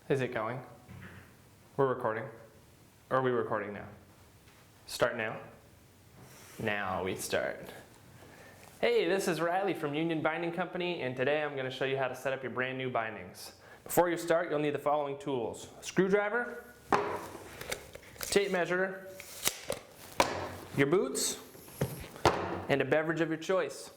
Is it going? We're recording. Or are we recording now? Start now? Now we start. Hey, this is Riley from Union Binding Company, and today I'm going to show you how to set up your brand new bindings. Before you start, you'll need the following tools: a screwdriver, tape measure, your boots, and a beverage of your choice.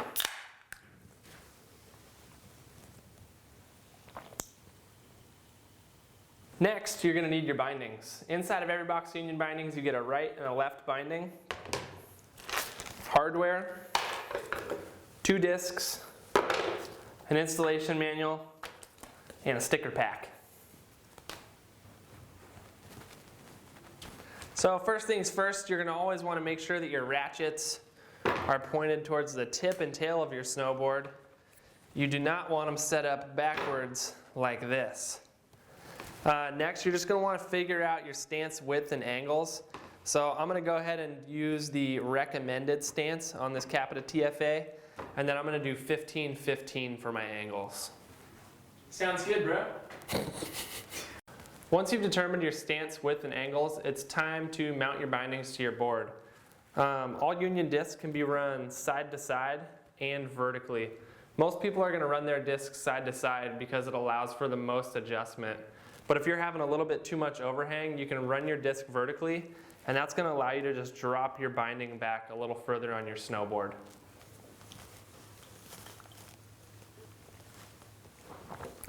Next, you're going to need your bindings. Inside of every box of Union bindings, you get a right and a left binding, hardware, 2 discs, an installation manual, and a sticker pack. So first things first, you're going to always want to make sure that your ratchets are pointed towards the tip and tail of your snowboard. You do not want them set up backwards like this. Next, you're just going to want to figure out your stance width and angles. So I'm going to go ahead and use the recommended stance on this Capita TFA, and then I'm going to do 15-15 for my angles. Sounds good, bro? Once you've determined your stance width and angles, it's time to mount your bindings to your board. All Union discs can be run side to side and vertically. Most people are going to run their discs side to side because it allows for the most adjustment. But if you're having a little bit too much overhang, you can run your disc vertically, and that's going to allow you to just drop your binding back a little further on your snowboard.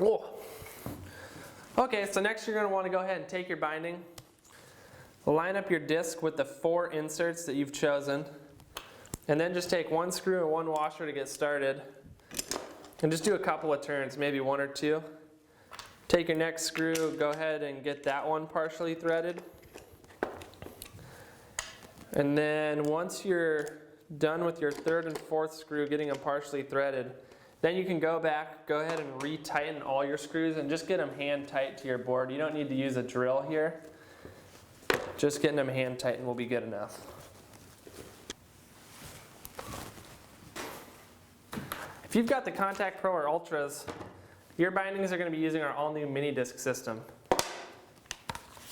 Oh. Okay, so next you're going to want to go ahead and take your binding, line up your disc with the 4 inserts that you've chosen, and then just take 1 screw and 1 washer to get started, and just do a couple of turns, maybe 1 or 2. Take your next screw, go ahead and get that one partially threaded. And then once you're done with your 3rd and 4th screw getting them partially threaded, then you can go back, go ahead and re-tighten all your screws and just get them hand tight to your board. You don't need to use a drill here. Just getting them hand tightened will be good enough. If you've got the Contact Pro or Ultras, your bindings are going to be using our all-new mini disc system.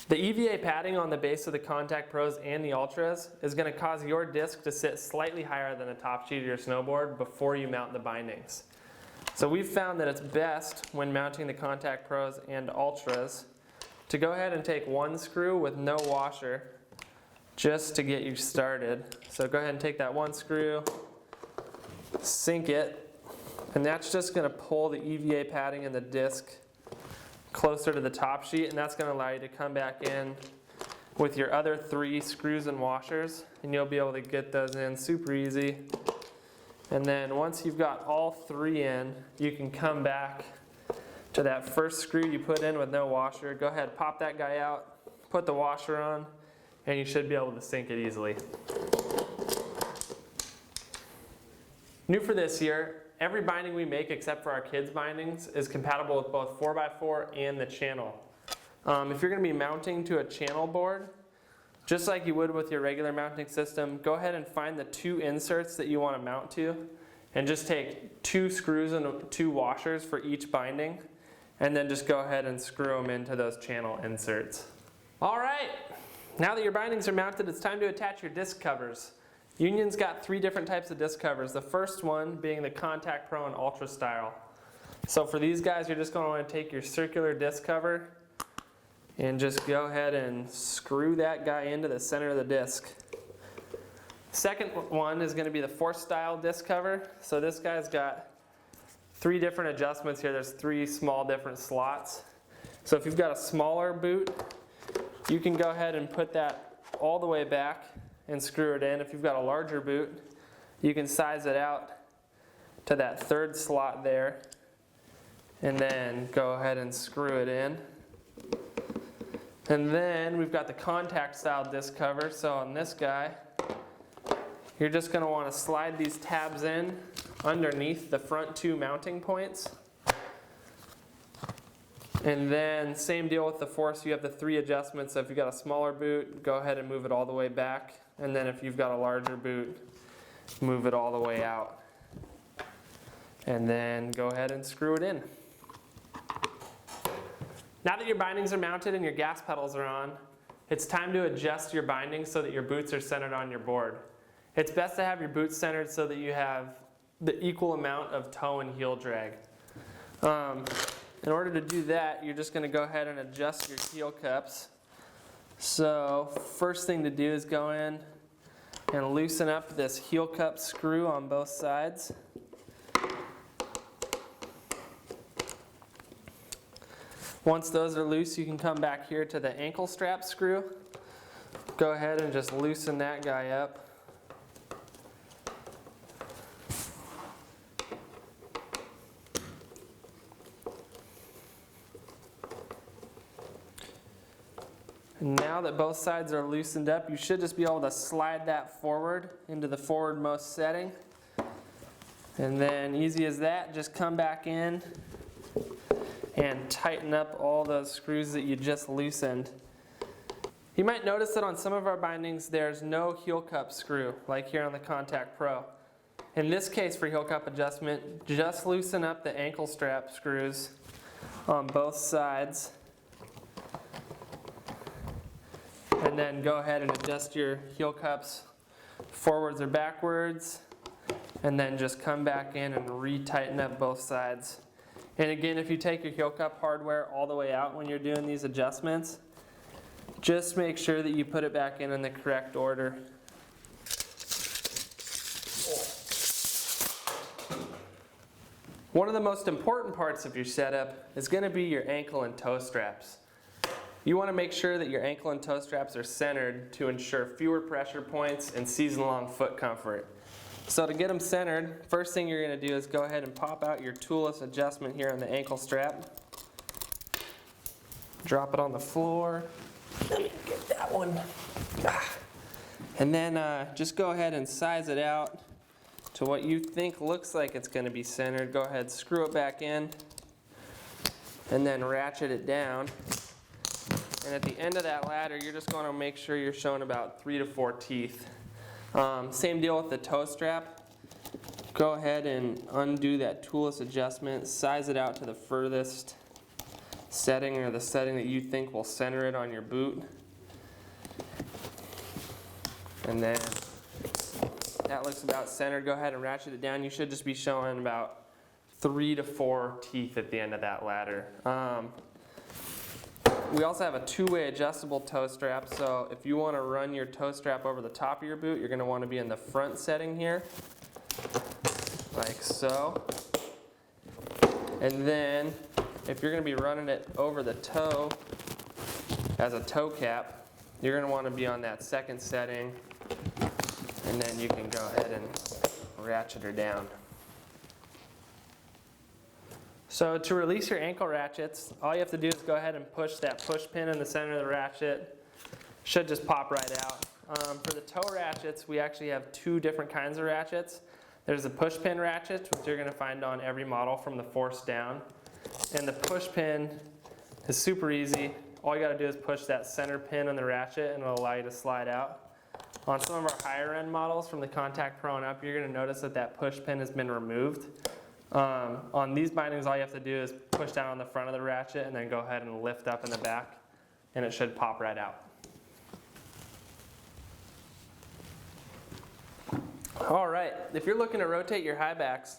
The EVA padding on the base of the Contact Pros and the Ultras is going to cause your disc to sit slightly higher than the top sheet of your snowboard before you mount the bindings. So we've found that it's best when mounting the Contact Pros and Ultras to go ahead and take 1 screw with no washer just to get you started. So go ahead and take that 1 screw, sink it, and that's just going to pull the EVA padding in the disc closer to the top sheet, and that's going to allow you to come back in with your other 3 screws and washers, and you'll be able to get those in super easy. And then once you've got all 3 in, you can come back to that first screw you put in with no washer. Go ahead, pop that guy out, put the washer on, and you should be able to sink it easily. New for this year, every binding we make except for our kids' bindings is compatible with both 4x4 and the channel. If you're going to be mounting to a channel board, just like you would with your regular mounting system, go ahead and find the 2 inserts that you want to mount to, and just take 2 screws and 2 washers for each binding, and then just go ahead and screw them into those channel inserts. Alright, now that your bindings are mounted, it's time to attach your disc covers. Union's got 3 different types of disc covers, the first one being the Contact Pro and Ultra style. So for these guys, you're just going to want to take your circular disc cover and just go ahead and screw that guy into the center of the disc. Second one is going to be the Force style disc cover. So this guy's got 3 different adjustments here. There's 3 small different slots. So if you've got a smaller boot, you can go ahead and put that all the way back and screw it in. If you've got a larger boot, you can size it out to that 3rd slot there, and then go ahead and screw it in. And then we've got the contact style disc cover. So on this guy, you're just going to want to slide these tabs in underneath the front 2 mounting points. And then same deal with the Force, you have the 3 adjustments. So if you've got a smaller boot, go ahead and move it all the way back. And then if you've got a larger boot, move it all the way out. And then go ahead and screw it in. Now that your bindings are mounted and your gas pedals are on, it's time to adjust your bindings so that your boots are centered on your board. It's best to have your boots centered so that you have the equal amount of toe and heel drag. In order to do that, you're just going to go ahead and adjust your heel cups. So first thing to do is go in and loosen up this heel cup screw on both sides. Once those are loose, you can come back here to the ankle strap screw. Go ahead and just loosen that guy up. And now that both sides are loosened up, you should just be able to slide that forward into the forwardmost setting. And then easy as that, just come back in and tighten up all those screws that you just loosened. You might notice that on some of our bindings there's no heel cup screw, like here on the Contact Pro. In this case, for heel cup adjustment, just loosen up the ankle strap screws on both sides. And then go ahead and adjust your heel cups forwards or backwards. And then just come back in and re-tighten up both sides. And again, if you take your heel cup hardware all the way out when you're doing these adjustments, just make sure that you put it back in the correct order. One of the most important parts of your setup is going to be your ankle and toe straps. You want to make sure that your ankle and toe straps are centered to ensure fewer pressure points and season-long foot comfort. So to get them centered, first thing you're going to do is go ahead and pop out your toolless adjustment here on the ankle strap. Drop it on the floor. Let me get that one. And then just go ahead and size it out to what you think looks like it's going to be centered. Go ahead, screw it back in, and then ratchet it down. And at the end of that ladder, you're just going to make sure you're showing about 3 to 4 teeth. Same deal with the toe strap. Go ahead and undo that toolless adjustment, size it out to the furthest setting or the setting that you think will center it on your boot. And then that looks about centered. Go ahead and ratchet it down. You should just be showing about 3 to 4 teeth at the end of that ladder. We also have a two-way adjustable toe strap, so if you want to run your toe strap over the top of your boot, you're going to want to be in the front setting here, like so. And then if you're going to be running it over the toe as a toe cap, you're going to want to be on that second setting, and then you can go ahead and ratchet her down. So to release your ankle ratchets, all you have to do is go ahead and push that push pin in the center of the ratchet. Should just pop right out. For the toe ratchets, we actually have 2 different kinds of ratchets. There's a push pin ratchet, which you're going to find on every model from the Force down. And the push pin is super easy. All you got to do is push that center pin on the ratchet and it'll allow you to slide out. On some of our higher end models from the Contact Pro and up, you're going to notice that that push pin has been removed. On these bindings, all you have to do is push down on the front of the ratchet and then go ahead and lift up in the back, and it should pop right out. All right, if you're looking to rotate your high backs,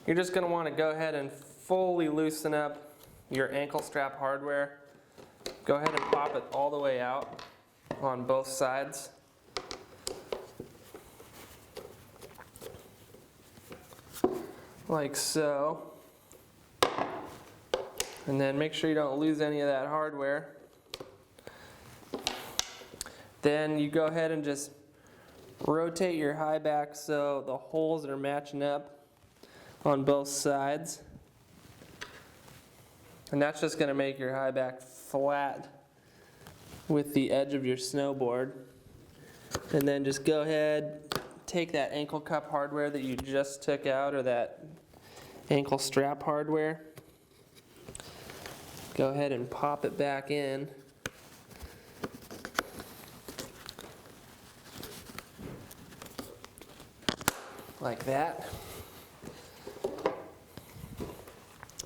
you're just going to want to go ahead and fully loosen up your ankle strap hardware. Go ahead and pop it all the way out on both sides. Like so. And then make sure you don't lose any of that hardware. Then you go ahead and just rotate your high back so the holes are matching up on both sides. And that's just going to make your high back flat with the edge of your snowboard. And then just go ahead, take that ankle cup hardware that you just took out, or that ankle strap hardware. Go ahead and pop it back in. Like that.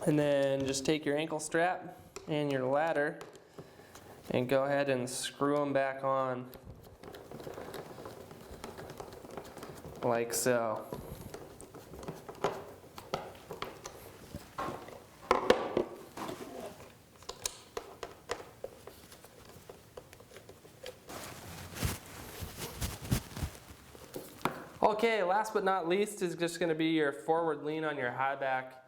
And then just take your ankle strap, and your ladder and go ahead and screw them back on like so. Okay, last but not least is just going to be your forward lean on your high back.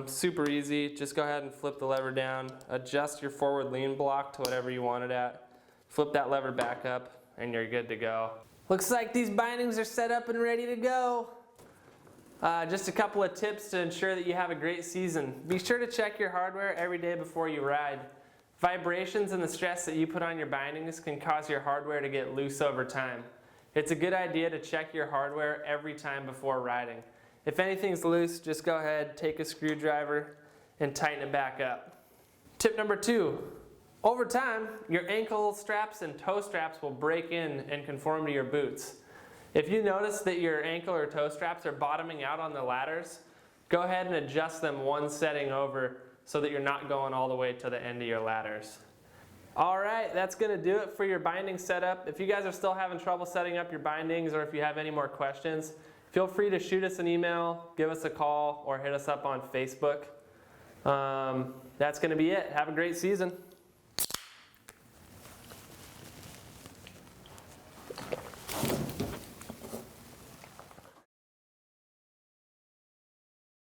Super easy, just go ahead and flip the lever down, adjust your forward lean block to whatever you want it at, flip that lever back up, and you're good to go. Looks like these bindings are set up and ready to go. Just a couple of tips to ensure that you have a great season. Be sure to check your hardware every day before you ride. Vibrations and the stress that you put on your bindings can cause your hardware to get loose over time. It's a good idea to check your hardware every time before riding. If anything's loose, just go ahead, take a screwdriver, and tighten it back up. Tip number 2, over time, your ankle straps and toe straps will break in and conform to your boots. If you notice that your ankle or toe straps are bottoming out on the ladders, go ahead and adjust them one setting over so that you're not going all the way to the end of your ladders. Alright, that's going to do it for your binding setup. If you guys are still having trouble setting up your bindings or if you have any more questions, feel free to shoot us an email, give us a call, or hit us up on Facebook. That's going to be it. Have a great season.